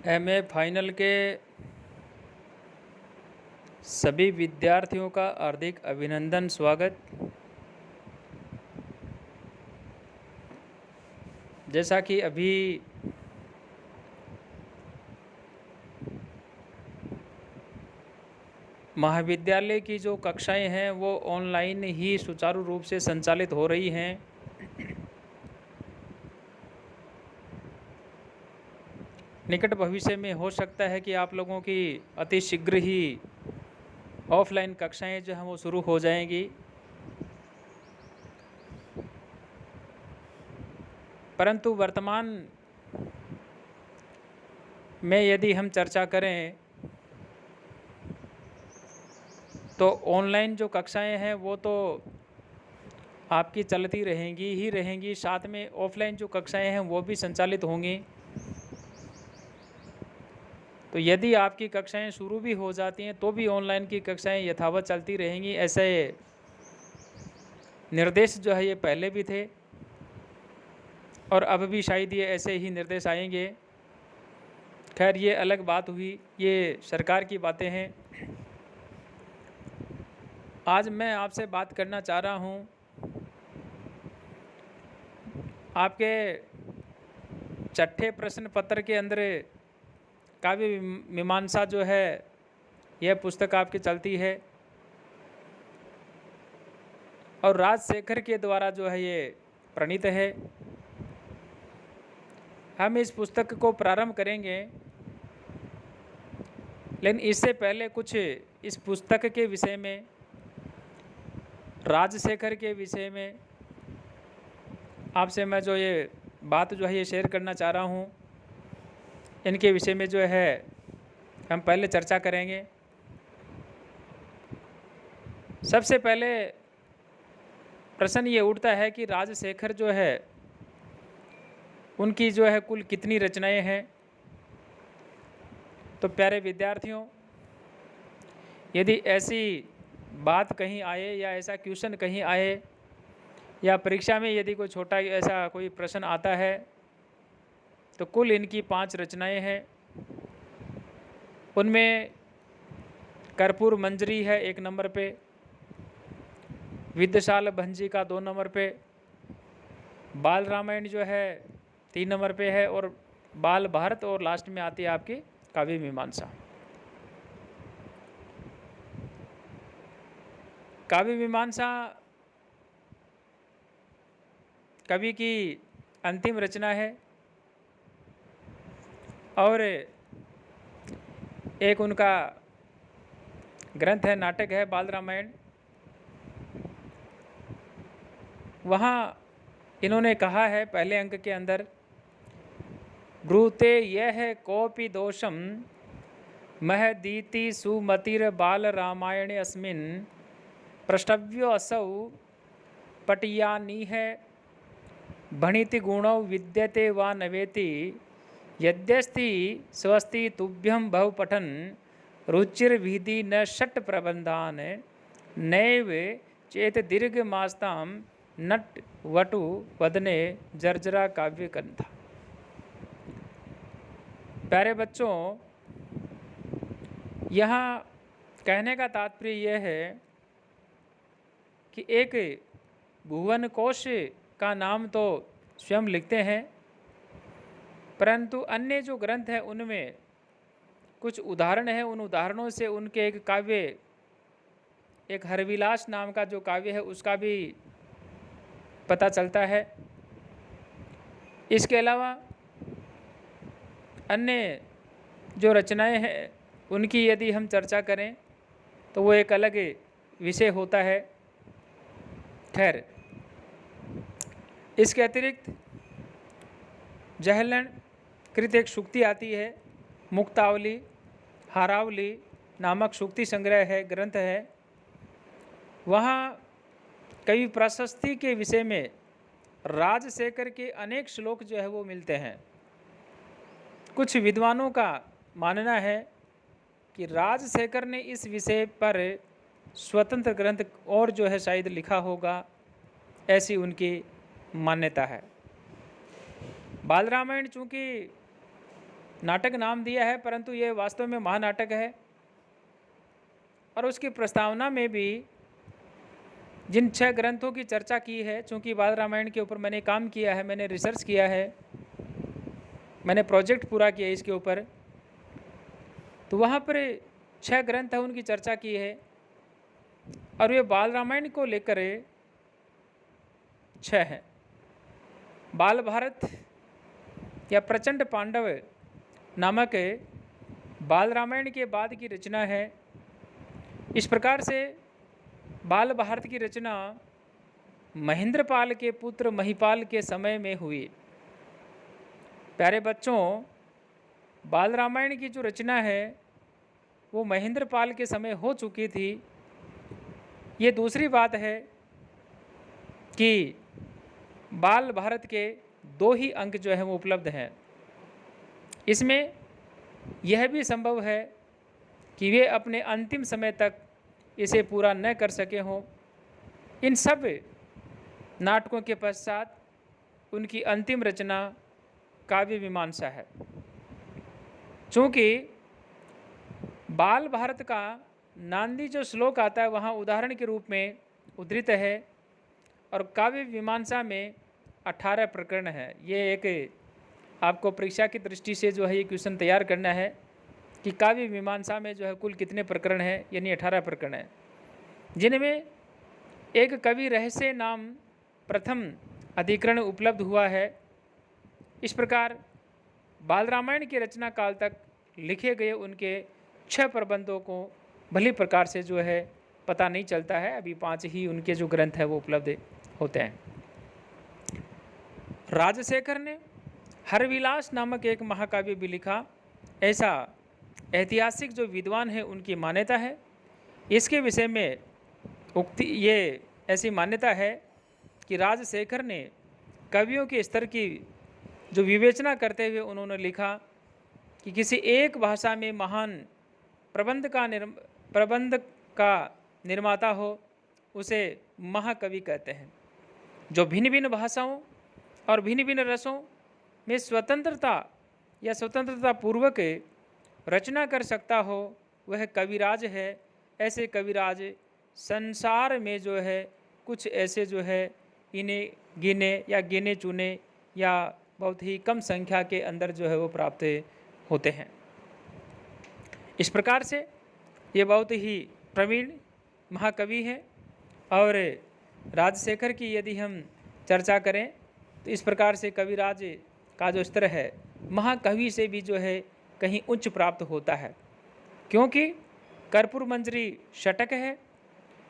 MA final के सभी विद्यार्थियों का हार्दिक अभिनंदन, स्वागत। जैसा कि अभी महाविद्यालय की जो कक्षाएं हैं वो ऑनलाइन ही सुचारू रूप से संचालित हो रही हैं। निकट भविष्य में हो सकता है कि आप लोगों की अति शीघ्र ही ऑफलाइन कक्षाएं जो हैं वो शुरू हो जाएंगी, परंतु वर्तमान में यदि हम चर्चा करें तो ऑनलाइन जो कक्षाएं हैं वो तो आपकी चलती रहेंगी, साथ में ऑफलाइन जो कक्षाएं हैं वो भी संचालित होंगी। तो यदि आपकी कक्षाएं शुरू भी हो जाती हैं तो भी ऑनलाइन की कक्षाएं यथावत चलती रहेंगी। ऐसे निर्देश जो है ये पहले भी थे और अब भी शायद ये ऐसे ही निर्देश आएंगे। खैर, ये अलग बात हुई, ये सरकार की बातें हैं। आज मैं आपसे बात करना चाह रहा हूँ आपके छठे प्रश्न पत्र के अंदर काव्य मीमांसा जो है यह पुस्तक आपकी चलती है और राजशेखर के द्वारा जो है ये प्रणीत है। हम इस पुस्तक को प्रारंभ करेंगे, लेकिन इससे पहले कुछ इस पुस्तक के विषय में, राजशेखर के विषय में आपसे मैं जो ये बात जो है ये शेयर करना चाह रहा हूँ, इनके विषय में जो है हम पहले चर्चा करेंगे। सबसे पहले प्रश्न ये उठता है कि राजशेखर जो है उनकी जो है कुल कितनी रचनाएं हैं। तो प्यारे विद्यार्थियों, यदि ऐसी बात कहीं आए या ऐसा क्वेश्चन कहीं आए या परीक्षा में यदि कोई छोटा ऐसा कोई प्रश्न आता है तो कुल इनकी 5 रचनाएं हैं। उनमें कर्पूर मंजरी है 1 नंबर पे, विद्याशाल भंजी का 2 नंबर पे, बाल रामायण जो है 3 नंबर पे है और बाल भारत, और लास्ट में आती है आपकी काव्य मीमांसा। काव्य मीमांसा कवि की अंतिम रचना है और एक उनका ग्रंथ है, नाटक है बाल रामायण। वहाँ इन्होंने कहा है पहले अंक के अंदर, ब्रूते यह कोपि दोषम महदीति सुमतिर बाल रामायण अस्मिन् प्रष्टव्यो असौ पटियानीह भणिति गुणौ विद्यते वा नवेति यद्यस्ति स्वस्ति तुभ्यं बहु पठन रुचिर्विधि न षट् प्रबंधान नैव चेत दीर्घ मास्तां नट वटु वदने जर्जरा काव्य कंथा। प्यारे बच्चों, यहाँ कहने का तात्पर्य यह है कि एक भुवन कोश का नाम तो स्वयं लिखते हैं, परंतु अन्य जो ग्रंथ हैं उनमें कुछ उदाहरण हैं। उन उदाहरणों से उनके एक काव्य, एक हरविलास नाम का जो काव्य है उसका भी पता चलता है। इसके अलावा अन्य जो रचनाएं हैं उनकी यदि हम चर्चा करें तो वो एक अलग विषय होता है। खैर, इसके अतिरिक्त जहलन कृत एक सूक्ति आती है, मुक्तावली हारावली नामक सूक्ति संग्रह है, ग्रंथ है। वहाँ कवि प्रशस्ति के विषय में राजशेखर के अनेक श्लोक जो है वो मिलते हैं। कुछ विद्वानों का मानना है कि राजशेखर ने इस विषय पर स्वतंत्र ग्रंथ और जो है शायद लिखा होगा, ऐसी उनकी मान्यता है। बाल रामायण चूँकि नाटक नाम दिया है, परंतु ये वास्तव में महानाटक है। और उसकी प्रस्तावना में भी जिन 6 ग्रंथों की चर्चा की है, चूँकि बाल रामायण के ऊपर मैंने काम किया है, मैंने रिसर्च किया है, मैंने प्रोजेक्ट पूरा किया इसके ऊपर, तो वहाँ पर 6 ग्रंथ है उनकी चर्चा की है। और वे बाल रामायण को लेकर 6 हैं। बाल भारत या प्रचंड पांडव नामक बाल रामायण के बाद की रचना है। इस प्रकार से बाल भारत की रचना महेंद्रपाल के पुत्र महिपाल के समय में हुई। प्यारे बच्चों, बाल रामायण की जो रचना है वो महेंद्रपाल के समय हो चुकी थी। ये दूसरी बात है कि बाल भारत के 2 ही अंक जो है वो उपलब्ध हैं। इसमें यह भी संभव है कि वे अपने अंतिम समय तक इसे पूरा न कर सके हों। इन सब नाटकों के पश्चात उनकी अंतिम रचना काव्य मीमांसा है। चूँकि बाल भारत का नांदी जो श्लोक आता है वहाँ उदाहरण के रूप में उद्धृत है, और काव्य मीमांसा में 18 प्रकरण है। ये एक आपको परीक्षा की दृष्टि से जो है ये क्वेश्चन तैयार करना है कि काव्य मीमांसा में जो है कुल कितने प्रकरण हैं, यानी 18 प्रकरण हैं, जिनमें एक कवि रहस्य नाम प्रथम अधिकरण उपलब्ध हुआ है। इस प्रकार बाल रामायण की रचना काल तक लिखे गए उनके 6 प्रबंधों को भली प्रकार से जो है पता नहीं चलता है। अभी 5 ही उनके जो ग्रंथ है वो उपलब्ध होते हैं। राजशेखर ने हरविलास नामक एक महाकाव्य भी लिखा, ऐसा ऐतिहासिक जो विद्वान है उनकी मान्यता है। इसके विषय में उक्ति ये ऐसी मान्यता है कि राजशेखर ने कवियों के स्तर की जो विवेचना करते हुए उन्होंने लिखा कि किसी एक भाषा में महान प्रबंध का निर्माता हो उसे महाकवि कहते हैं। जो भिन्न भिन्न भाषाओं और भिन्न भिन्न रसों में स्वतंत्रता पूर्वक रचना कर सकता हो वह कविराज है। ऐसे कविराज संसार में जो है कुछ ऐसे जो है इन्हें गिने चुने या बहुत ही कम संख्या के अंदर जो है वो प्राप्त होते हैं। इस प्रकार से ये बहुत ही प्रवीण महाकवि हैं। और राजशेखर की यदि हम चर्चा करें तो इस प्रकार से कविराज का जो स्तर है महाकवि से भी जो है कहीं उच्च प्राप्त होता है, क्योंकि कर्पूर मंजरी षटक है,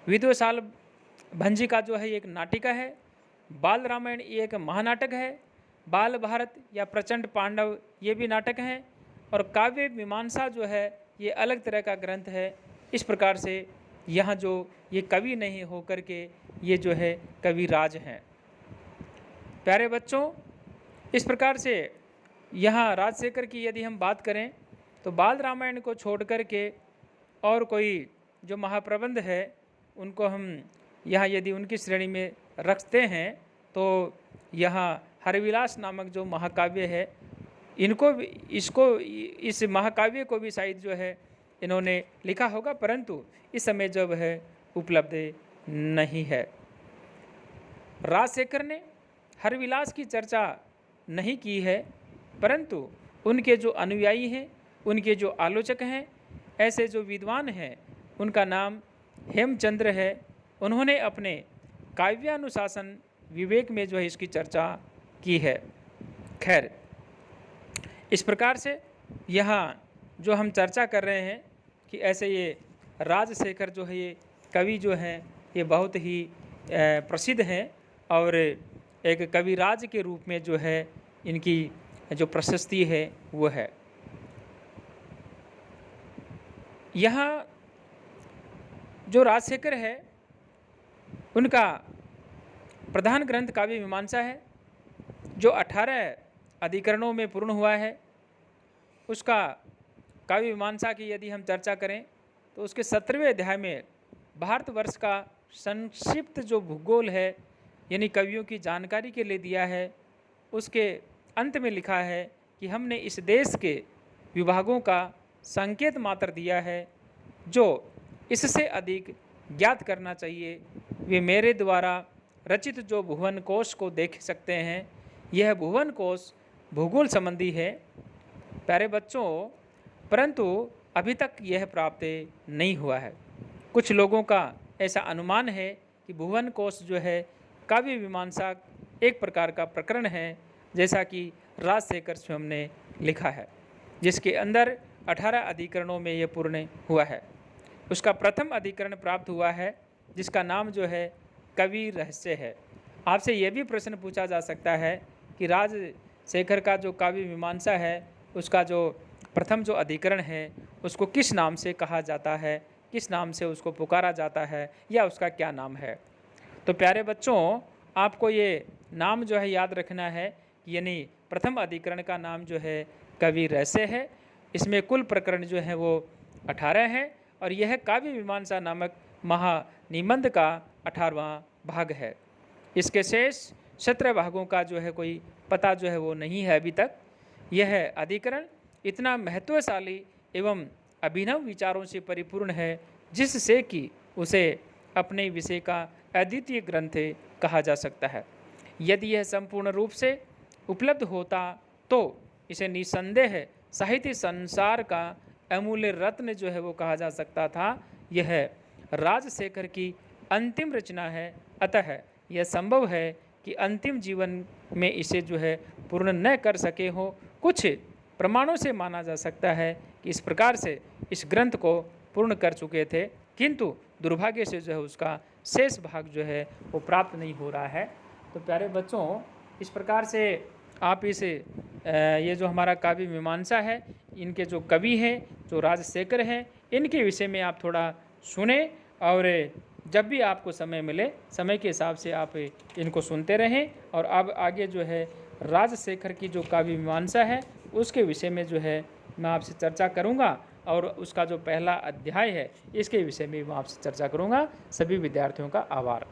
विदुषाल भंजी का जो है एक नाटिका है, बाल रामायण ये एक महानाटक है, बाल भारत या प्रचंड पांडव ये भी नाटक हैं, और काव्य मीमांसा जो है ये अलग तरह का ग्रंथ है। इस प्रकार से यहाँ जो ये कवि नहीं होकर के ये जो है कविराज हैं। प्यारे बच्चों, इस प्रकार से यहाँ राजशेखर की यदि हम बात करें तो बाल रामायण को छोड़ कर के और कोई जो महाप्रबंध है उनको हम यहाँ यदि उनकी श्रेणी में रखते हैं तो यहाँ हरविलास नामक जो महाकाव्य है इस महाकाव्य को भी शायद जो है इन्होंने लिखा होगा, परंतु इस समय जब है उपलब्ध नहीं है। राजशेखर ने हरविलास की चर्चा नहीं की है, परंतु उनके जो अनुयायी हैं, उनके जो आलोचक हैं, ऐसे जो विद्वान हैं उनका नाम हेमचंद्र है। उन्होंने अपने काव्यानुशासन विवेक में जो है इसकी चर्चा की है। खैर, इस प्रकार से यहाँ जो हम चर्चा कर रहे हैं कि ऐसे ये राजशेखर जो है ये कवि जो हैं ये बहुत ही प्रसिद्ध हैं और एक कविराज के रूप में जो है इनकी जो प्रशस्ति है वो है। यहाँ जो राजशेखर है उनका प्रधान ग्रंथ काव्य मीमांसा है, जो 18 अधिकरणों में पूर्ण हुआ है। उसका काव्य मीमांसा की यदि हम चर्चा करें तो उसके 17वें अध्याय में भारतवर्ष का संक्षिप्त जो भूगोल है यानी कवियों की जानकारी के लिए दिया है। उसके अंत में लिखा है कि हमने इस देश के विभागों का संकेत मात्र दिया है। जो इससे अधिक ज्ञात करना चाहिए वे मेरे द्वारा रचित जो भुवन कोश को देख सकते हैं। यह भुवन कोश भूगोल संबंधी है प्यारे बच्चों, परंतु अभी तक यह प्राप्त नहीं हुआ है। कुछ लोगों का ऐसा अनुमान है कि भुवन कोश जो है काव्य मीमांसा एक प्रकार का प्रकरण है, जैसा कि राजशेखर स्वयं ने लिखा है, जिसके अंदर 18 अधिकरणों में यह पूर्ण हुआ है। उसका प्रथम अधिकरण प्राप्त हुआ है जिसका नाम जो है कवि रहस्य है। आपसे यह भी प्रश्न पूछा जा सकता है कि राजशेखर का जो काव्य मीमांसा है उसका जो प्रथम जो अधिकरण है उसको किस नाम से कहा जाता है, किस नाम से उसको पुकारा जाता है, या उसका क्या नाम है। तो प्यारे बच्चों, आपको ये नाम जो है याद रखना है, यानी प्रथम अधिकरण का नाम जो है कवि रहस्य है। इसमें कुल प्रकरण जो है वो 18 है और यह काव्य मीमांसा नामक महानिबंध का 18वां भाग है। इसके शेष 17 भागों का जो है कोई पता जो है वो नहीं है अभी तक। यह अधिकरण इतना महत्वशाली एवं अभिनव विचारों से परिपूर्ण है जिससे कि उसे अपने विषय का अद्वितीय ग्रंथ कहा जा सकता है। यदि यह संपूर्ण रूप से उपलब्ध होता तो इसे निसंदेह साहित्य संसार का अमूल्य रत्न जो है वो कहा जा सकता था। यह राजशेखर की अंतिम रचना है, अतः यह संभव है कि अंतिम जीवन में इसे जो है पूर्ण न कर सके हो। कुछ प्रमाणों से माना जा सकता है कि इस प्रकार से इस ग्रंथ को पूर्ण कर चुके थे, किंतु दुर्भाग्य से जो है उसका शेष भाग जो है वो प्राप्त नहीं हो रहा है। तो प्यारे बच्चों, इस प्रकार से आप इस ये जो हमारा काव्य मीमांसा है, इनके जो कवि हैं जो राजशेखर हैं, इनके विषय में आप थोड़ा सुने और जब भी आपको समय मिले समय के हिसाब से आप इनको सुनते रहें। और अब आगे जो है राजशेखर की जो काव्य मीमांसा है उसके विषय में जो है मैं आपसे चर्चा करूंगा और उसका जो पहला अध्याय है इसके विषय में मैं आपसे चर्चा करूंगा। सभी विद्यार्थियों का आभार।